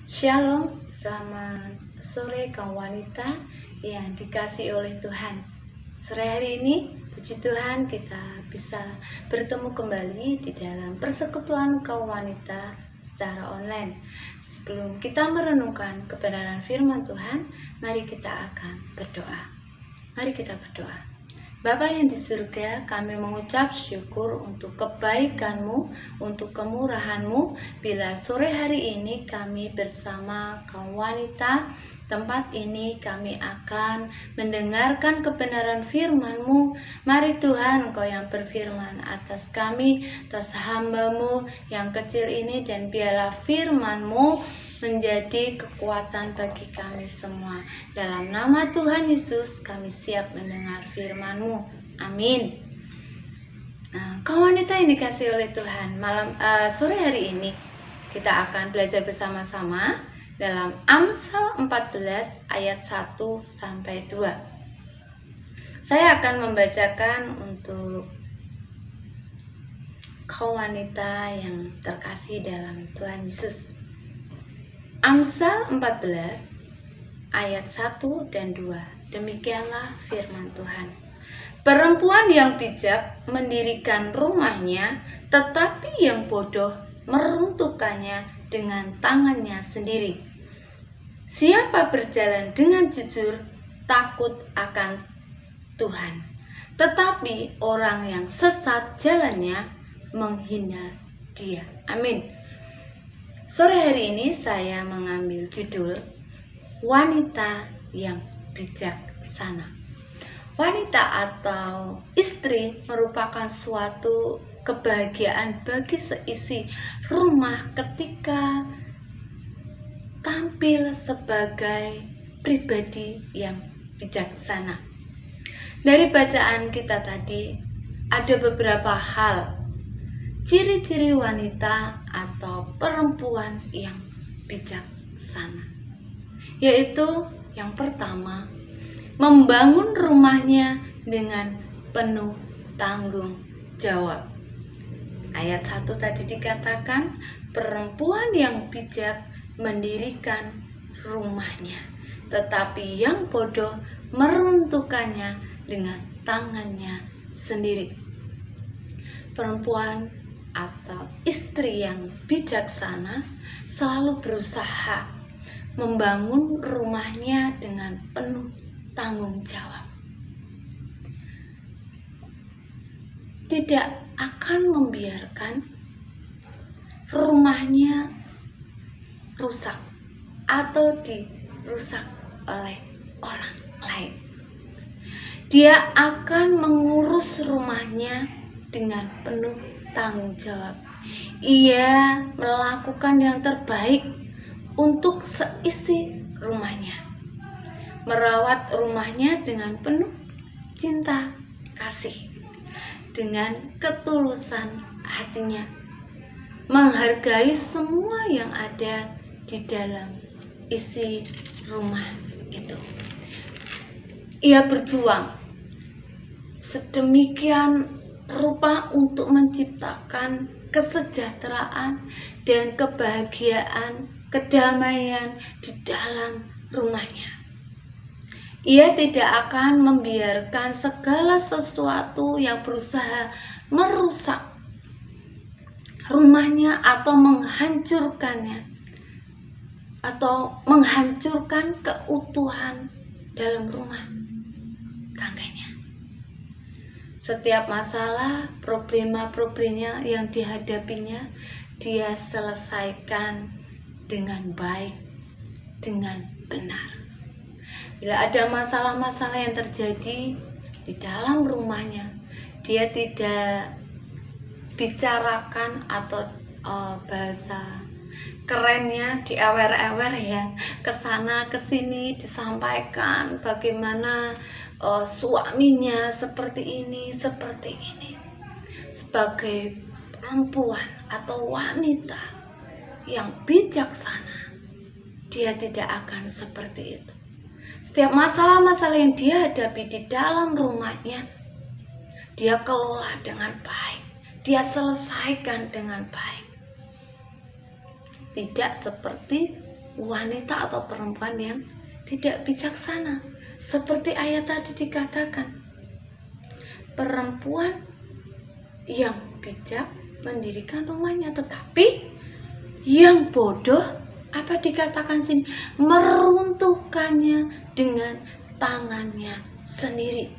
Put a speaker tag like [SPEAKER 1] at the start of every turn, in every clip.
[SPEAKER 1] Shalom, selamat sore kaum wanita yang dikasihi oleh Tuhan. Sore hari ini, puji Tuhan kita bisa bertemu kembali di dalam persekutuan kaum wanita secara online. Sebelum kita merenungkan kebenaran firman Tuhan, mari kita akan berdoa. Mari kita berdoa. Bapa yang di surga, kami mengucap syukur untuk kebaikan-Mu, untuk kemurahan-Mu. Bila sore hari ini kami bersama kaum wanita, tempat ini kami akan mendengarkan kebenaran firman-Mu. Mari Tuhan, Engkau yang berfirman atas kami, atas hamba-Mu yang kecil ini, dan biarlah firman-Mu menjadi kekuatan bagi kami semua. Dalam nama Tuhan Yesus kami siap mendengar firman-Mu. Amin. Nah, kaum wanita yang dikasihi oleh Tuhan, sore hari ini kita akan belajar bersama-sama dalam Amsal 14 ayat 1 sampai 2. Saya akan membacakan untuk kaum wanita yang terkasih dalam Tuhan Yesus. Amsal 14 ayat 1 dan 2. Demikianlah firman Tuhan. Perempuan yang bijak mendirikan rumahnya, tetapi yang bodoh meruntuhkannya dengan tangannya sendiri. Siapa berjalan dengan jujur takut akan Tuhan, tetapi orang yang sesat jalannya menghina Dia. Amin. Sore hari ini saya mengambil judul wanita yang bijaksana. Wanita atau istri merupakan suatu kebahagiaan bagi seisi rumah ketika tampil sebagai pribadi yang bijaksana. Dari bacaan kita tadi ada beberapa hal ciri-ciri wanita atau perempuan yang bijaksana, yaitu yang pertama, membangun rumahnya dengan penuh tanggung jawab. Ayat 1 tadi dikatakan, perempuan yang bijak mendirikan rumahnya, tetapi yang bodoh meruntuhkannya dengan tangannya sendiri. Perempuan atau istri yang bijaksana selalu berusaha membangun rumahnya dengan penuh tanggung jawab. Tidak akan membiarkan rumahnya rusak atau dirusak oleh orang lain. Dia akan mengurus rumahnya dengan penuh tanggung jawab. Ia melakukan yang terbaik untuk seisi rumahnya, merawat rumahnya dengan penuh cinta kasih, dengan ketulusan hatinya, menghargai semua yang ada di dalam isi rumah itu. Ia berjuang sedemikian rupa untuk menciptakan kesejahteraan dan kebahagiaan, kedamaian di dalam rumahnya. Ia tidak akan membiarkan segala sesuatu yang berusaha merusak rumahnya atau menghancurkannya, atau menghancurkan keutuhan dalam rumah tangganya. Setiap masalah, problema-problemnya yang dihadapinya, dia selesaikan dengan baik, dengan benar. Bila ada masalah-masalah yang terjadi di dalam rumahnya, dia tidak bicarakan atau bahasa kerennya diewer-ewer ya, kesana kesini disampaikan bagaimana suaminya seperti ini. Sebagai perempuan atau wanita yang bijaksana, dia tidak akan seperti itu. Setiap masalah-masalah yang dia hadapi di dalam rumahnya, dia kelola dengan baik, dia selesaikan dengan baik. Tidak seperti wanita atau perempuan yang tidak bijaksana. Seperti ayat tadi dikatakan, perempuan yang bijak mendirikan rumahnya, tetapi yang bodoh, apa dikatakan sini, meruntuhkannya dengan tangannya sendiri.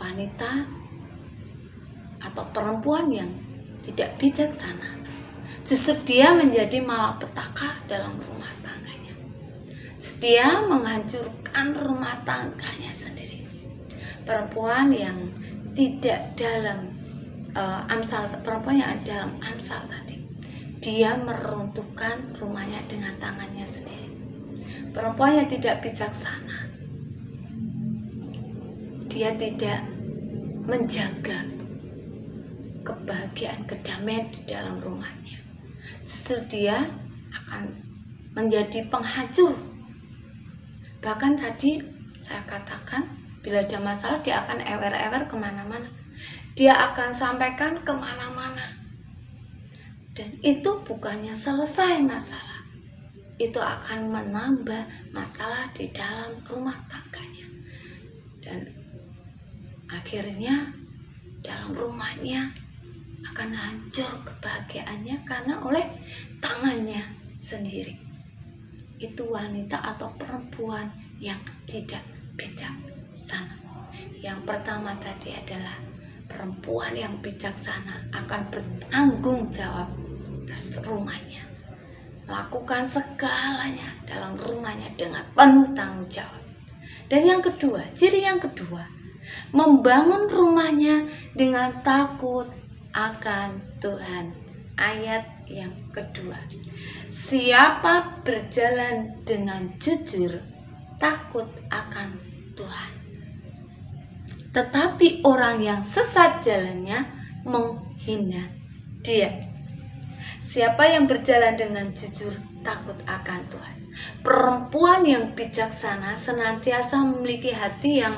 [SPEAKER 1] Wanita atau perempuan yang tidak bijaksana, justru dia menjadi malapetaka dalam rumah tangganya. Justru dia menghancurkan rumah tangganya sendiri. Perempuan yang tidak dalam Amsal, perempuan yang dalam Amsal tadi, dia meruntuhkan rumahnya dengan tangannya sendiri. Perempuan yang tidak bijaksana, dia tidak menjaga kebahagiaan, kedamaian di dalam rumahnya. Justru dia akan menjadi penghancur. Bahkan tadi saya katakan, bila ada masalah dia akan ewer-ewer kemana-mana. Dia akan sampaikan kemana-mana. Dan itu bukannya selesai masalah, itu akan menambah masalah di dalam rumah tangganya. Dan akhirnya dalam rumahnya akan hancur kebahagiaannya karena oleh tangannya sendiri. Itu wanita atau perempuan yang tidak bijaksana. Yang pertama tadi adalah perempuan yang bijaksana akan bertanggung jawab atas rumahnya, melakukan segalanya dalam rumahnya dengan penuh tanggung jawab. Dan yang kedua, ciri yang kedua, membangun rumahnya dengan takut akan Tuhan. Ayat yang kedua, siapa berjalan dengan jujur, takut akan Tuhan. Tetapi orang yang sesat jalannya menghina dia. Siapa yang berjalan dengan jujur, takut akan Tuhan. Perempuan yang bijaksana senantiasa memiliki hati yang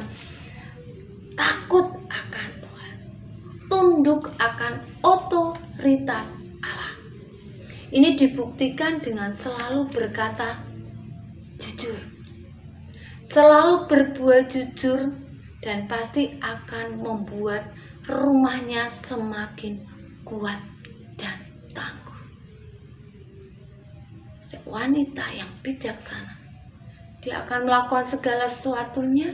[SPEAKER 1] takut akan Tuhan, tunduk akan otoritas Allah. Ini dibuktikan dengan selalu berkata jujur, selalu berbuat jujur, dan pasti akan membuat rumahnya semakin kuat dan tangguh. Wanita yang bijaksana, dia akan melakukan segala sesuatunya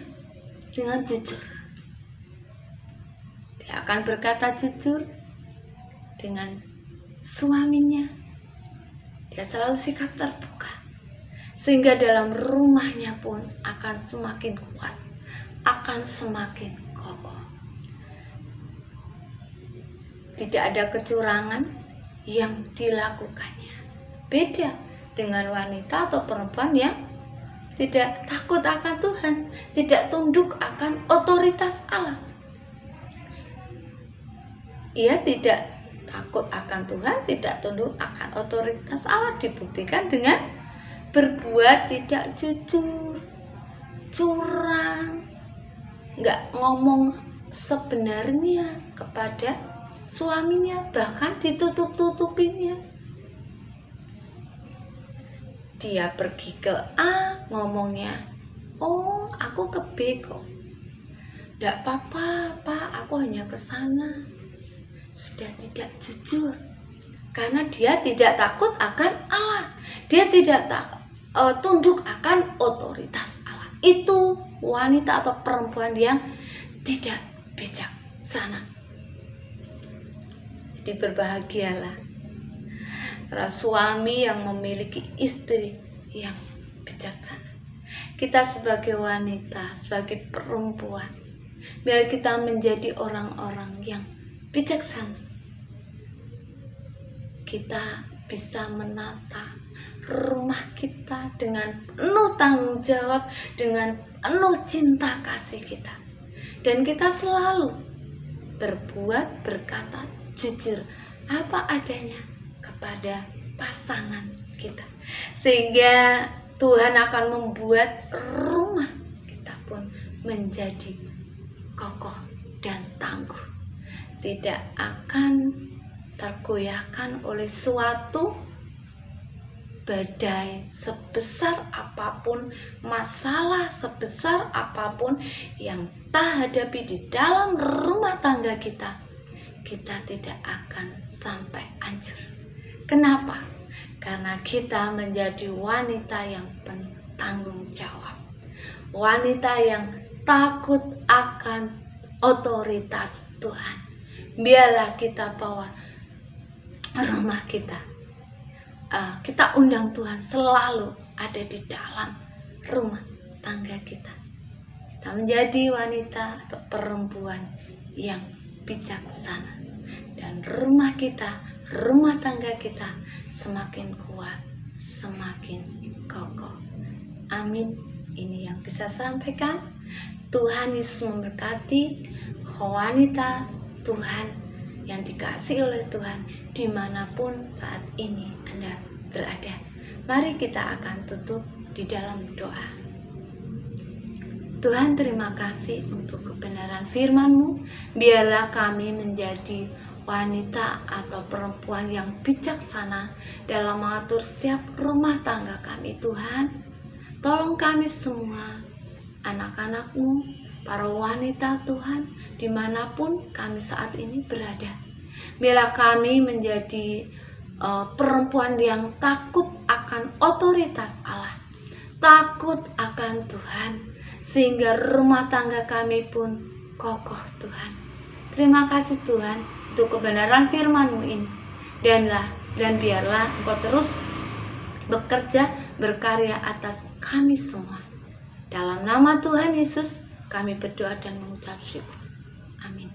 [SPEAKER 1] dengan jujur. Dia akan berkata jujur dengan suaminya. Dia selalu sikap terbuka, sehingga dalam rumahnya pun akan semakin kuat, akan semakin kokoh. Tidak ada kecurangan yang dilakukannya. Beda dengan wanita atau perempuan yang tidak takut akan Tuhan, tidak tunduk akan otoritas Allah. Ia tidak takut akan Tuhan, tidak tunduk akan otoritas Allah, dibuktikan dengan berbuat tidak jujur, curang, nggak ngomong sebenarnya kepada suaminya, bahkan ditutup-tutupinya. Dia pergi ke A, ngomongnya, oh aku ke B kok. Nggak apa-apa, Pak, aku hanya ke sana. Sudah tidak jujur, karena dia tidak takut akan Allah. Dia tidak tunduk akan otoritas Allah. Itu wanita atau perempuan yang tidak bijaksana. Jadi berbahagialah para suami yang memiliki istri yang bijaksana. Kita sebagai wanita, sebagai perempuan, biar kita menjadi orang-orang yang bijaksana. Kita bisa menata rumah kita dengan penuh tanggung jawab, dengan penuh cinta kasih kita. Dan kita selalu berbuat, berkata jujur apa adanya kepada pasangan kita, sehingga Tuhan akan membuat rumah kita pun menjadi kokoh dan tangguh, tidak akan tergoyahkan oleh suatu badai sebesar apapun, masalah sebesar apapun yang kita hadapi di dalam rumah tangga kita, kita tidak akan sampai hancur. Kenapa? Karena kita menjadi wanita yang penuh tanggung jawab, wanita yang takut akan otoritas Tuhan. Biarlah kita bawa rumah kita, kita undang Tuhan selalu ada di dalam rumah tangga kita. Kita menjadi wanita atau perempuan yang bijaksana, dan rumah kita, rumah tangga kita semakin kuat, semakin kokoh. Amin. Ini yang bisa sampaikan. Tuhan Yesus memberkati wanita Tuhan yang dikasihi oleh Tuhan dimanapun saat ini Anda berada. Mari kita akan tutup di dalam doa. Tuhan, terima kasih untuk kebenaran firman-Mu. Biarlah kami menjadi wanita atau perempuan yang bijaksana dalam mengatur setiap rumah tangga kami. Tuhan, tolong kami semua, anak-anak-Mu, para wanita Tuhan, dimanapun kami saat ini berada. Biarlah kami menjadi perempuan yang takut akan otoritas Allah, takut akan Tuhan, sehingga rumah tangga kami pun kokoh Tuhan. Terima kasih Tuhan untuk kebenaran firman-Mu ini. Dan biarlah Engkau terus bekerja, berkarya atas kami semua. Dalam nama Tuhan Yesus kami berdoa dan mengucap syukur. Amin.